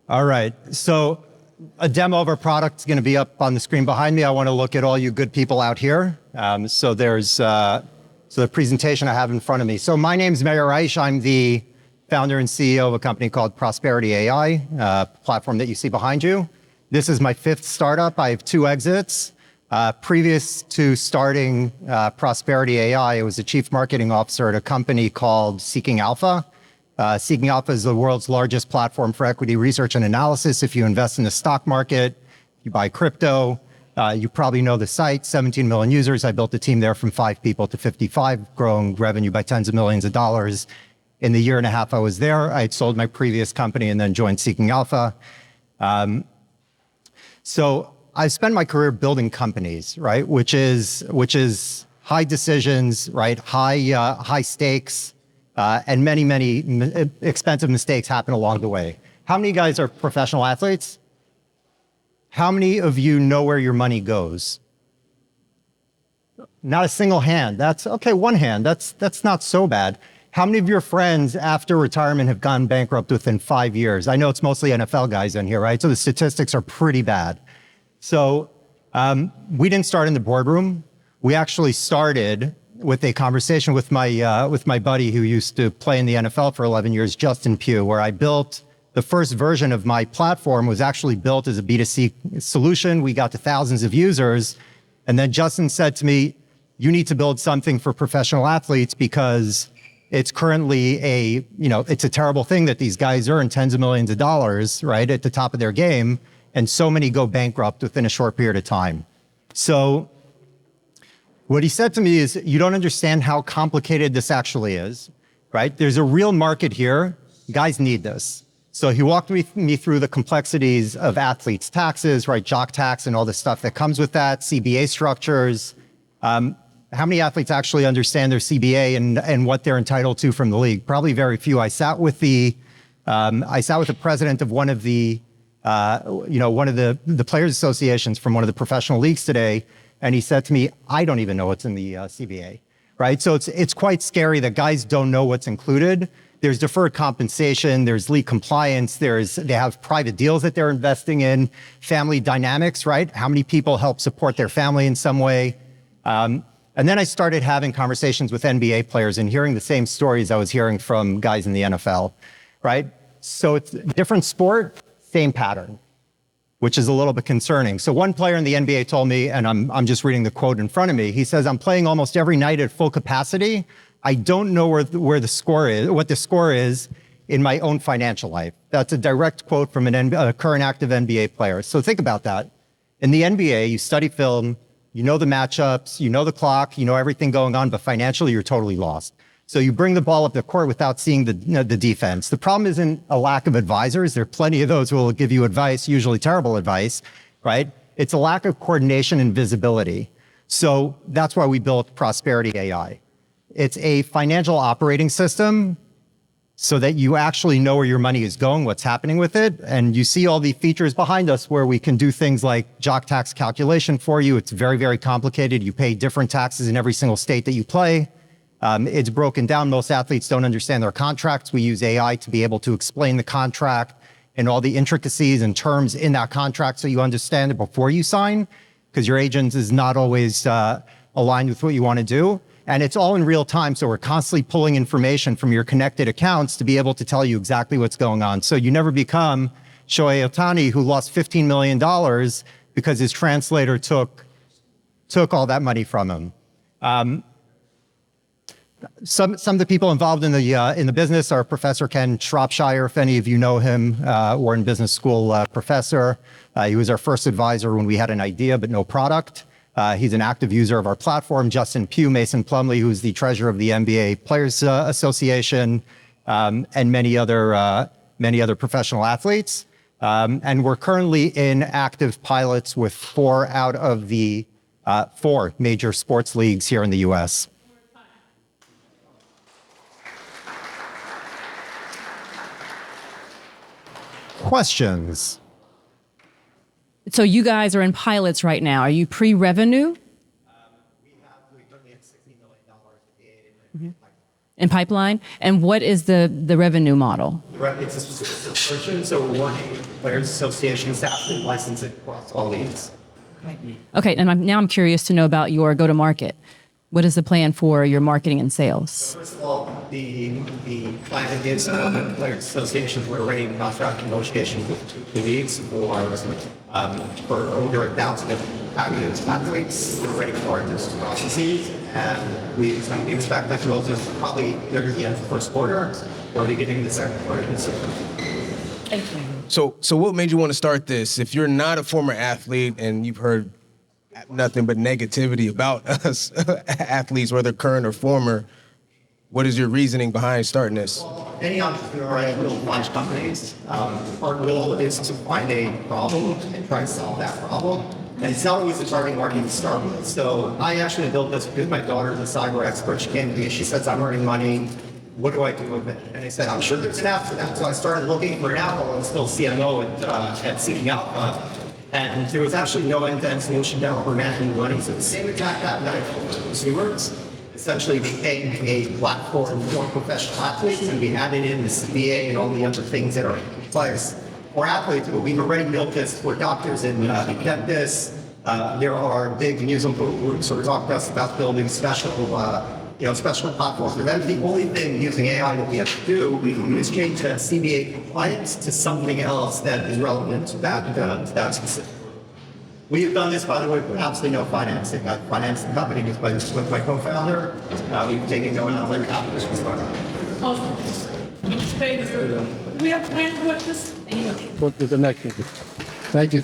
All right. So a demo of our product is going to be up on the screen behind me. I want to look at all you good people out here. So the presentation I have in front of me. So my name is Meir Reich. I'm the founder and CEO of a company called Prosperity AI, platform that you see behind you. This is my fifth startup. I have 2 exits. Previous to starting Prosperity AI, I was the chief marketing officer at a company called Seeking Alpha. Seeking Alpha is the world's largest platform for equity research and analysis. If you invest in the stock market, you buy crypto, you probably know the site, 17 million users. I built a team there from 5 people to 55, growing revenue by tens of millions of dollars. In the year and a half I was there, I had sold my previous company and then joined Seeking Alpha. So I spent my career building companies, right? Which is high decisions, right? High stakes, and many expensive mistakes happen along the way. How many guys are professional athletes? How many of you know where your money goes? Not a single hand. That's okay. One hand. That's not so bad. How many of your friends after retirement have gone bankrupt within 5 years? I know it's mostly NFL guys in here, right? So the statistics are pretty bad. So we didn't start in the boardroom. We actually started with a conversation with my buddy who used to play in the NFL for 11 years, Justin Pugh, where I built the first version of my platform was actually built as a B2C solution. We got to thousands of users. And then Justin said to me, you need to build something for professional athletes because it's currently it's a terrible thing that these guys earn tens of millions of dollars, right, at the top of their game. And so many go bankrupt within a short period of time. So what he said to me is, you don't understand how complicated this actually is, right? There's a real market here. Guys need this. So he walked me through the complexities of athletes' taxes, right? Jock tax and all the stuff that comes with that, CBA structures. How many athletes actually understand their CBA and what they're entitled to from the league? Probably very few. I sat with the president of one of the players associations from one of the professional leagues today. And he said to me, I don't even know what's in the CBA, right? So it's quite scary that guys don't know what's included. There's deferred compensation, there's league compliance, they have private deals that they're investing in, family dynamics, right? How many people help support their family in some way? And then I started having conversations with NBA players and hearing the same stories I was hearing from guys in the NFL, right? So it's a different sport, same pattern, which is a little bit concerning. So one player in the NBA told me, and I'm just reading the quote in front of me, he says, I'm playing almost every night at full capacity. I don't know where the score is, what the score is in my own financial life. That's a direct quote from a current active NBA player. So think about that. In the NBA, you study film, you know the matchups, you know the clock, you know everything going on, but financially you're totally lost. So you bring the ball up the court without seeing the defense. The problem isn't a lack of advisors. There are plenty of those who will give you advice, usually terrible advice, right? It's a lack of coordination and visibility. So that's why we built Prosperity AI. It's a financial operating system so that you actually know where your money is going, what's happening with it. And you see all the features behind us where we can do things like jock tax calculation for you. It's very, very complicated. You pay different taxes in every single state that you play. It's broken down. Most athletes don't understand their contracts. We use AI to be able to explain the contract and all the intricacies and terms in that contract so you understand it before you sign, because your agent is not always aligned with what you want to do. And it's all in real time, so we're constantly pulling information from your connected accounts to be able to tell you exactly what's going on. So you never become Shohei Ohtani, who lost $15 million because his translator took all that money from him. Some of the people involved in the business are Professor Ken Shropshire, if any of you know him, Wharton Business School professor. He was our first advisor when we had an idea but no product. He's an active user of our platform. Justin Pugh, Mason Plumlee, who's the treasurer of the NBA Players Association, and many other professional athletes. And we're currently in active pilots with 4 out of the 4 major sports leagues here in the US. Questions? So you guys are in pilots right now. Are you pre-revenue? We currently have $60 million in pipeline? And what is the revenue model? Right, it's a subscription, so we're working with players associations, athlete licensing across all leagues. Okay, and now I'm curious to know about your go-to-market. What is the plan for your marketing and sales? First of all, the plan is players associations. We're already in contract negotiations with the leagues for over 1,000 athletes. We're ready for this processes, and we expect that to go to probably near the end of the first quarter or beginning of the second quarter this year. Thank you. So what made you want to start this? If you're not a former athlete and you've heard nothing but negativity about us athletes, whether current or former, what is your reasoning behind starting this? Any entrepreneur will launch companies. Our goal is to find a problem and try to solve that problem. And it's not always the target market to start with. So I actually built this because my daughter's a cyber expert. She came to me, she says, I'm earning money. What do I do with it? And I said, I'm sure there's an app for that. So I started looking for an app while I was still CMO at Seeking Alpha. And there was actually no end-to-end solution developer managing money. So the same exact app that I built for consumers essentially became a platform for professional athletes, and we added in the CBA and all the other things that are players or athletes. But we've already built this for doctors and dentists. There are big musical groups who are talking to us about building special platforms for them. The only thing using AI that we have to do is change that CBA compliance to something else that is relevant to that specific. We have done this, by the way, with absolutely no financing. I financed the company with my co-founder. We've taken going on later capital. We have plans with this. Go to the next meeting. Thank you.